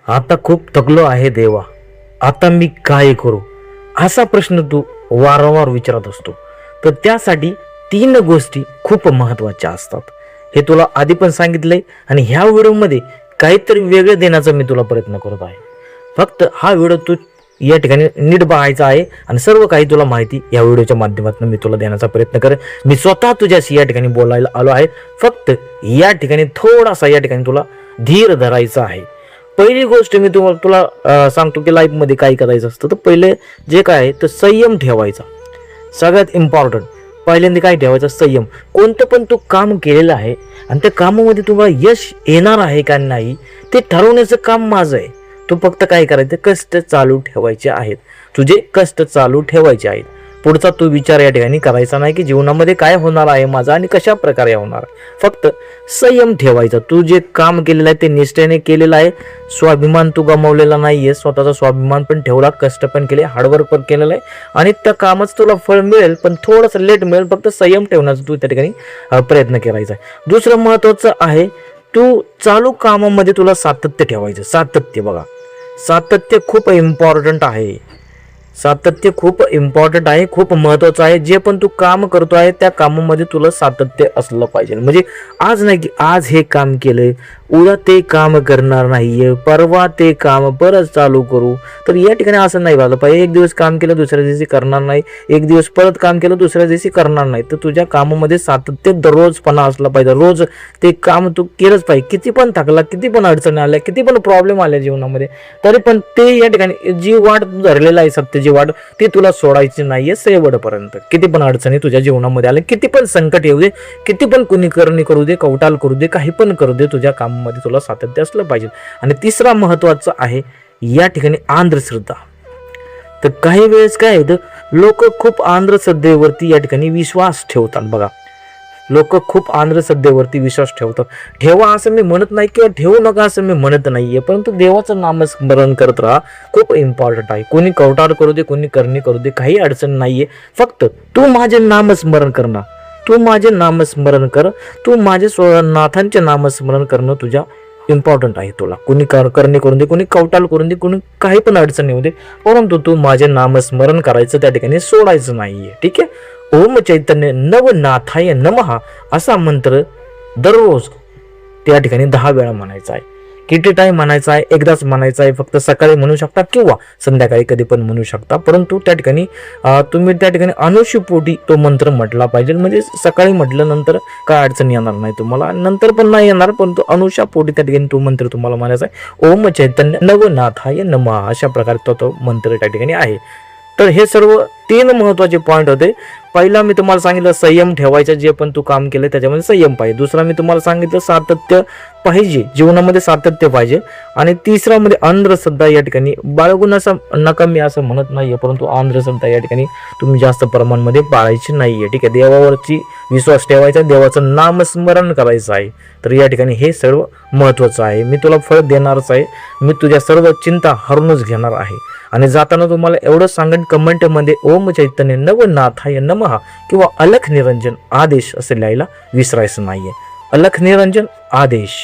आता खूप थकलो आहे देवा, आता मी काय करू, असा प्रश्न तू वारंवार विचारत असतो. तर त्यासाठी 3 गोष्टी खूप महत्त्वाच्या असतात. हे तुला आधी पण सांगितलंय आणि ह्या व्हिडिओमध्ये काहीतरी वेगळं देण्याचा मी तुला प्रयत्न करत आहे. फक्त हा व्हिडिओ तू या ठिकाणी नीट बघायचा आहे आणि सर्व काही तुला माहिती या व्हिडिओच्या माध्यमातून मी तुला देण्याचा प्रयत्न करेन. मी स्वतः तुझ्याशी या ठिकाणी बोलायला आलो आहे. फक्त या ठिकाणी थोडासा या ठिकाणी तुला धीर धरायचा आहे. पहिली गोष्ट मी तुला सांगतो की लाईफमध्ये काय करायचं असतं. तर पहिले जे काय आहे तर संयम ठेवायचा. सगळ्यात इम्पॉर्टंट पहिल्यांदा काय ठेवायचं, संयम. कोणतं पण तू काम केलेलं आहे आणि त्या कामामध्ये तुम्हाला यश येणार आहे का नाही ते ठरवण्याचं काम माझं आहे. तू फक्त काय करायचं, कष्ट चालू ठेवायचे आहेत. तुझे कष्ट चालू ठेवायचे आहेत. पुढचा तू विचार या ठिकाणी करायचा नाही की जीवनामध्ये काय होणार आहे माझा आणि कशा प्रकारे होणार. फक्त संयम ठेवायचा. तू जे काम केलेलं आहे ते निष्ठेने केलेलं आहे. स्वाभिमान तू गमावलेला नाहीये. स्वतःचा स्वाभिमान पण ठेवला, कष्ट पण केले, हार्डवर्क पण केलेलं आहे आणि त्या कामाचं तुला फळ मिळेल, पण थोडंसं लेट मिळेल. फक्त संयम ठेवण्याचा तू त्या ठिकाणी प्रयत्न करायचा आहे. दुसरं महत्त्वाचं आहे, तू चालू कामामध्ये तुला सातत्य ठेवायचं. सातत्य बघा, सातत्य खूप इम्पॉर्टंट आहे. सातत्य खूप इम्पॉर्टंट आहे, खूप महत्त्वाचं आहे. जे पण तू काम करतो आहे त्या कामामध्ये तुला सातत्य असलं पाहिजे. म्हणजे आज नाही की आज हे काम केलंय, उद्या ते काम करणार नाहीये, परवा ते काम परत चालू करू. तर या ठिकाणी असं नाही व्हायला पाहिजे. एक दिवस काम केलं दुसऱ्या दिवशी करणार नाही, एक दिवस परत काम केलं दुसऱ्या दिवशी करणार नाही. तर तुझ्या कामामध्ये सातत्य दररोजपणा असला पाहिजे. रोज ते काम तू केलंच पाहिजे. किती पण थकला, किती पण अडचणी आल्या, किती पण प्रॉब्लेम आल्या जीवनामध्ये, तरी पण ते या ठिकाणी जी वाट धरलेलं आहे, सत्याची वाट, ती तुला सोडायची नाहीये शेवटपर्यंत. किती पण अडचणी तुझ्या जीवनामध्ये आल्या, किती पण संकट येऊ दे, किती पण कुणी करणी करू दे, कवटाल करू दे, काही पण करू दे, तुझ्या कामामध्ये तुला सातत्य असलं पाहिजे. आणि तिसरा महत्त्वाचा आहे या ठिकाणी अंधश्रद्धा. तर काही वेळेस काय आहे, लोक खूप अंधश्रद्धेवरती या ठिकाणी विश्वास ठेवतात. बघा, लोक खूप अंधश्रद्धेवरती विश्वास ठेवतात. ठेवा असं मी म्हणत नाही किंवा ठेवू नका असं मी म्हणत नाहीये, परंतु देवाचं नामस्मरण करत राहा. खूप इम्पॉर्टंट आहे. कोणी कवटाळ करू दे, कोणी करणी करू दे, काही अडचण नाहीये. फक्त तू माझे नामस्मरण करणार, तू माझे नामस्मरण कर, तू माझे नाथांचे नामस्मरण करणं तुझ्या इम्पॉर्टंट आहे. तुला कोणी करणी करून दे, कोणी कवटाळ करून दे, कोणी काही पण अडचण येऊ दे, परंतु तू माझे नामस्मरण करायचं, त्या ठिकाणी सोडायचं नाहीये. ठीक आहे. ओम चैतन्य नवनाथाय नमः असा मंत्र दररोज त्या ठिकाणी 10 वेळा म्हणायचा आहे. किती टाइम म्हणायचा आहे, एकदाच म्हणायचा आहे. फक्त सकाळी म्हणू शकता किंवा संध्याकाळी कधी पण म्हणू शकता. परंतु त्या ठिकाणी तुम्ही त्या ठिकाणी अनुष्यपोटी तो मंत्र म्हटला पाहिजे. म्हणजे सकाळी म्हटल्यानंतर काय अडचण येणार नाही तुम्हाला, नंतर पण नाही येणार, परंतु अनुष्यापोटी त्या ठिकाणी तो मंत्र तुम्हाला म्हणायचा आहे. ओम चैतन्य नवनाथाय नमः अशा प्रकारचा तो मंत्र त्या ठिकाणी आहे. तर हे सर्व 3 महत्त्वाचे पॉईंट होते. पहिला मी तुम्हाला सांगितलं संयम ठेवायचं. जे पण तू काम केलं त्याच्यामध्ये संयम पाहिजे. दुसरा मी तुम्हाला सांगितलं सातत्य पाहिजे, जीवनामध्ये सातत्य पाहिजे. आणि तिसरा मध्ये अंधश्रद्धा या ठिकाणी बाळगून असं नका मी असं म्हणत नाहीये, परंतु अंधश्रद्धा या ठिकाणी तुम्ही जास्त प्रमाणामध्ये पाळायची नाहीये. ठीक आहे. देवावरची विश्वास ठेवायचा, देवाचं नामस्मरण करायचं आहे. तर या ठिकाणी हे सर्व महत्त्वाचं आहे. मी तुला फळ देणारच आहे. मी तुझ्या सर्व चिंता हरूनच घेणार आहे. आणि जाताना तुम्हाला एवढं सांगेन, कमेंटमध्ये ओम चैतन्य नवनाथाय नमः किंवा अलख निरंजन आदेश असे लिहायला विसरायचं नाहीये. अलख निरंजन आदेश.